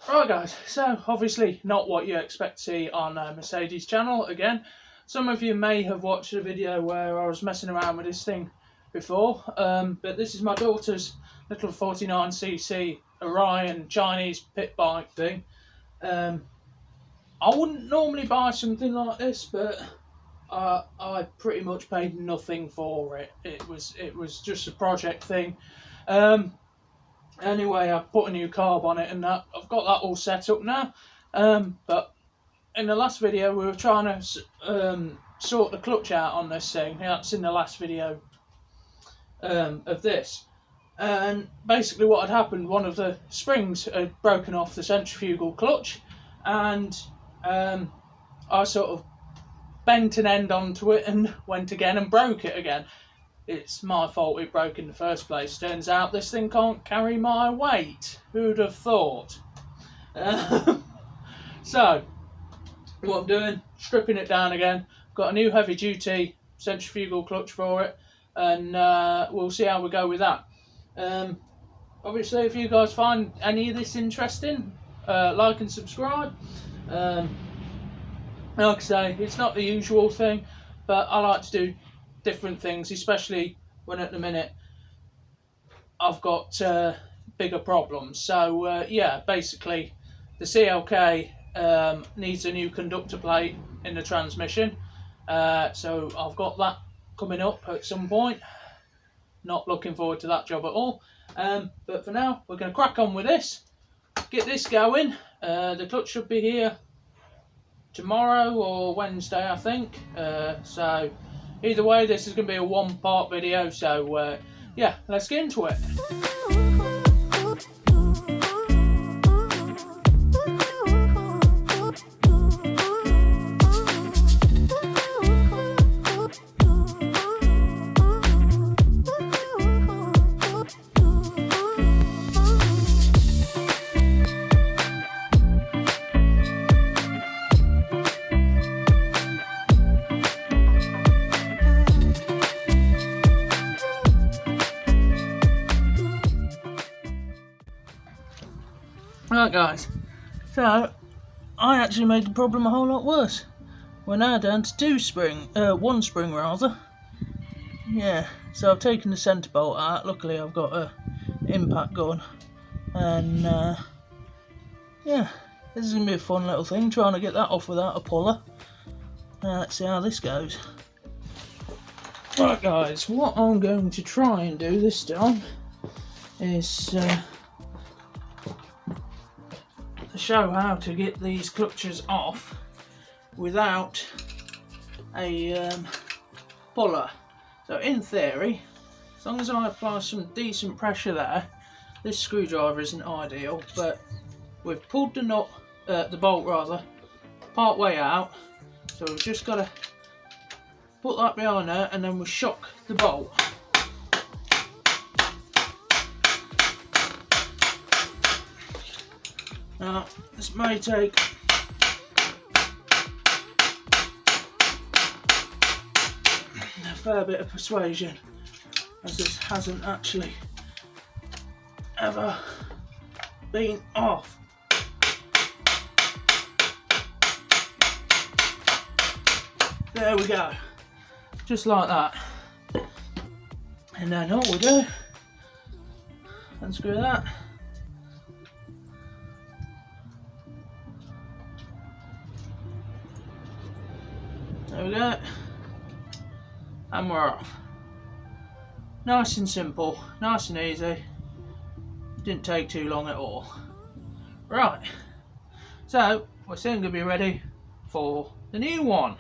Right guys, so obviously not what you expect to see on Mercedes channel again. Some of you may have watched a video where I was messing around with this thing before, but this is my daughter's little 49cc Orion Chinese pit bike thing. I wouldn't normally buy something like this, but I pretty much paid nothing for it. It was just a project thing. Anyway, I put a new carb on it and that. I've got that all set up now. But in the last video, we were trying to sort the clutch out on this thing. That's in the last video of this. And basically what had happened, one of the springs had broken off the centrifugal clutch, and I sort of bent an end onto it and went again and broke it again. It's my fault it broke in the first place. Turns out this thing can't carry my weight. Who'd have thought? So, what I'm doing, stripping it down again. Got a new heavy duty centrifugal clutch for it, and we'll see how we go with that. Obviously, if you guys find any of this interesting, like and subscribe. Like I say, it's not the usual thing, but I like to do different things, especially when at the minute I've got bigger problems. So yeah, basically the CLK needs a new conductor plate in the transmission, so I've got that coming up at some point. Not looking forward to that job at all, but for now we're going to crack on with this, get this going. The clutch should be here tomorrow or Wednesday, I think. So either way, this is going to be a one-part video, so yeah, let's get into it. Right guys, so I actually made the problem a whole lot worse. We're now down to one spring rather. Yeah, so I've taken the centre bolt out. Luckily I've got a impact gun, and yeah, this is going to be a fun little thing, trying to get that off without a puller. Now let's see how this goes. Right guys, what I'm going to try and do this time is show how to get these clutches off without a puller. So in theory, as long as I apply some decent pressure there, this screwdriver isn't ideal, but we've pulled the nut, the bolt rather, part way out, so we've just got to put that behind there and then we shock the bolt. Now, this may take a fair bit of persuasion, as this hasn't actually ever been off. There we go, just like that. And then all we do, unscrew that. There we go, and we're off. Nice and simple, nice and easy. Didn't take too long at all. Right, so we're soon going to be ready for the new one.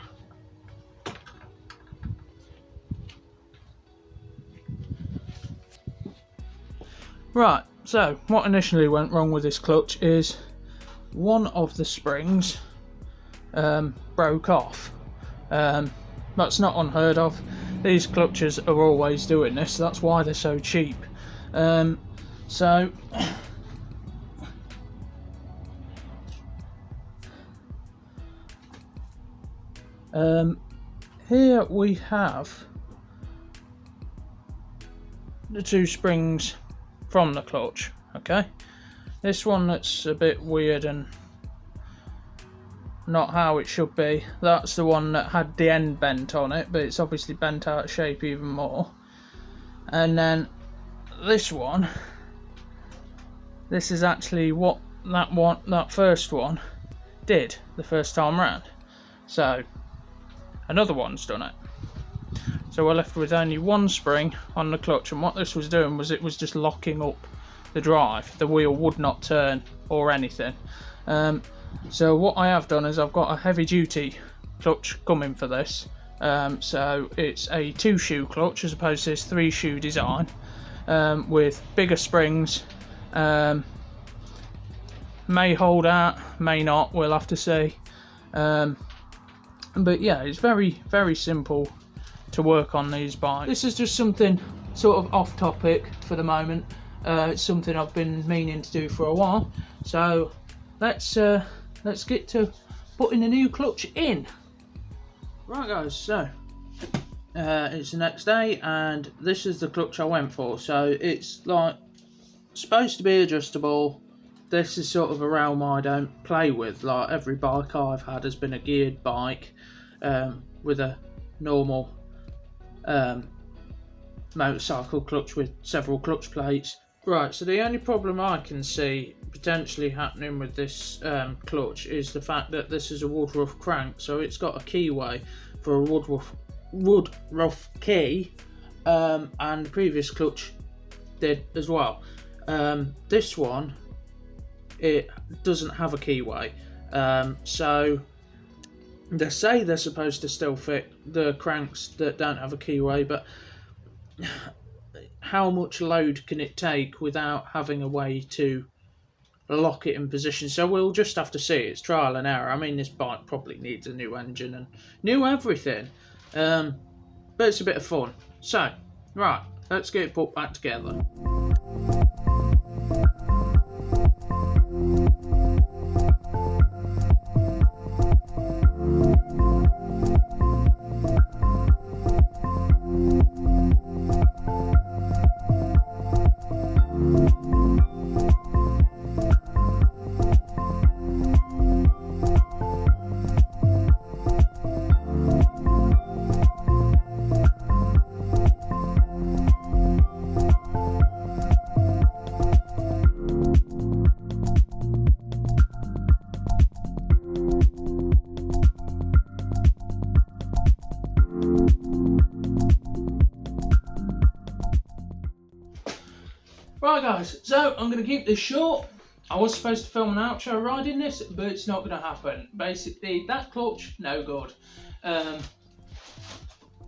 Right, so what initially went wrong with this clutch is one of the springs broke off. That's not unheard of. These clutches are always doing this, that's why they're so cheap. So here we have the two springs from the clutch. Okay, This one that's a bit weird and not how it should be, that's the one that had the end bent on it, but it's obviously bent out of shape even more. And then this one, this is actually what that first one did the first time round. So another one's done it. So we're left with only one spring on the clutch, and what this was doing was it was just locking up the drive. The wheel would not turn or anything. So what I have done is I've got a heavy duty clutch coming for this. So it's a 2-shoe clutch as opposed to this 3-shoe design, with bigger springs. May hold out, may not, we'll have to see. But yeah, it's very, very simple to work on these bikes. This is just something sort of off topic for the moment. It's something I've been meaning to do for a while. So let's get to putting a new clutch in. Right guys, so it's the next day and this is the clutch I went for. So it's like supposed to be adjustable. This is sort of a realm I don't play with. Like every bike I've had has been a geared bike with a normal motorcycle clutch with several clutch plates. Right, so the only problem I can see potentially happening with this clutch is the fact that this is a Woodruff crank, so it's got a keyway for a Woodruff key, and the previous clutch did as well. This one, it doesn't have a keyway, so they say they're supposed to still fit the cranks that don't have a keyway, but how much load can it take without having a way to lock it in position? So we'll just have to see. It's trial and error. I mean, this bike probably needs a new engine and new everything, but it's a bit of fun. So right, let's get it put back together. Right guys, so I'm going to keep this short. I was supposed to film an outro riding this, but it's not going to happen. Basically, that clutch, no good.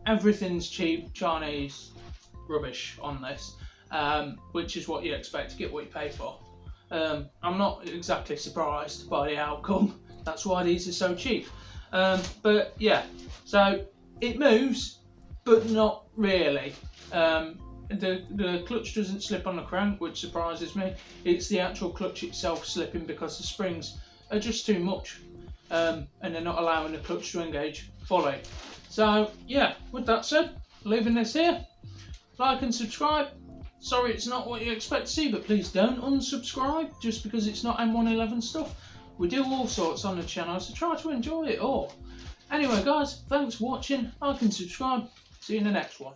Everything's cheap, Chinese rubbish on this, which is what you expect to get what you pay for. I'm not exactly surprised by the outcome. That's why these are so cheap. But yeah, so it moves, but not really. The clutch doesn't slip on the crank, which surprises me. It's the actual clutch itself slipping because the springs are just too much, and they're not allowing the clutch to engage fully. So yeah, with that said, leaving this here. Like and subscribe. Sorry it's not what you expect to see, but please don't unsubscribe just because it's not M-oneeleven stuff. We do all sorts on the channel, so try to enjoy it all. Anyway guys, thanks for watching. Like and subscribe. See you in the next one.